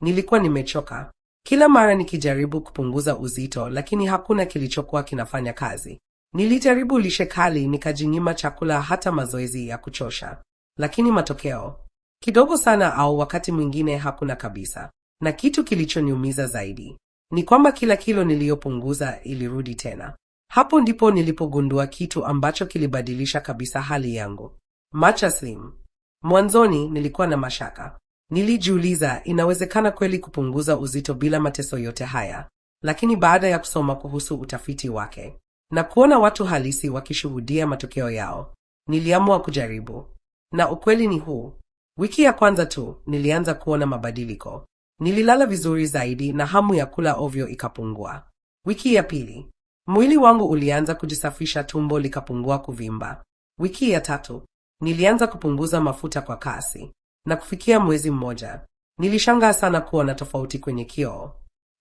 Nilikuwa nimechoka. Kila mara nikijaribu kupunguza uzito, lakini hakuna kilichokuwa kinafanya kazi. Nilijaribu lishe kali, nikajinyima chakula, hata mazoezi ya kuchosha. Lakini matokeo kidogo sana, au wakati mwingine hakuna kabisa. Na kitu kilichoniumiza zaidi ni kwamba kila kilo niliyopunguza ilirudi tena. Hapo ndipo nilipogundua kitu ambacho kilibadilisha kabisa hali yangu. Matcha Slim. Mwanzoni nilikuwa na mashaka. Nilijiuliza, inawezekana kweli kupunguza uzito bila mateso yote haya? Lakini baada ya kusoma kuhusu utafiti wake na kuona watu halisi wakishuhudia matokeo yao, niliamua kujaribu. Na ukweli ni huu. Wiki ya kwanza tu nilianza kuona mabadiliko. Nililala vizuri zaidi na hamu ya kula ovyo ikapungua. Wiki ya pili, mwili wangu ulianza kujisafisha, tumbo likapungua kuvimba. Wiki ya tatu, nilianza kupunguza mafuta kwa kasi. Na kufikia mwezi mmoja, nilishangaa sana kuona tofauti kwenye kioo.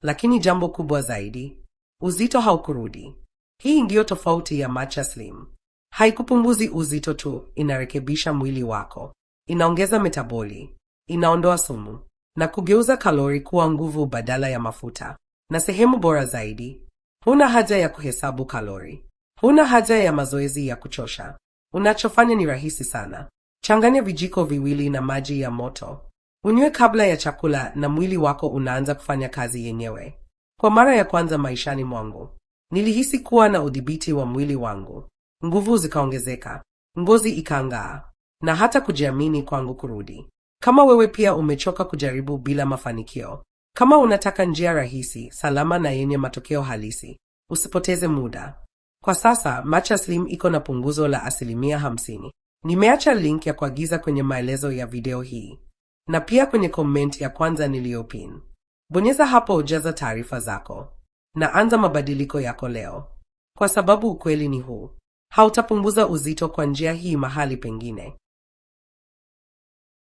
Lakini jambo kubwa zaidi, uzito haukurudi. Hii ndiyo tofauti ya Matcha Slim. Haikupunguzi uzito tu, inarekebisha mwili wako. Inaongeza metaboli, inaondoa sumu, na kugeuza kalori kuwa nguvu badala ya mafuta. Na sehemu bora zaidi, huna haja ya kuhesabu kalori. Huna haja ya mazoezi ya kuchosha. Unachofanya ni rahisi sana. Changanya vijiko viwili na maji ya moto. Unywe kabla ya chakula na mwili wako unaanza kufanya kazi yenyewe. Kwa mara ya kwanza maishani mwangu, nilihisi kuwa na udhibiti wa mwili wangu. Nguvu zikaongezeka, ngozi ikang'aa, na hata kujiamini kwangu kurudi. Kama wewe pia umechoka kujaribu bila mafanikio, kama unataka njia rahisi, salama na yenye matokeo halisi, usipoteze muda. Kwa sasa, Matcha Slim iko na punguzo la 50%. Nimeacha link ya kuagiza kwenye maelezo ya video hii, na pia kwenye comment ya kwanza niliyopin. Bonyeza hapo ujaza taarifa zako, na anza mabadiliko yako leo. Kwa sababu ukweli ni huu. Hautapunguza uzito kwa njia hii mahali pengine.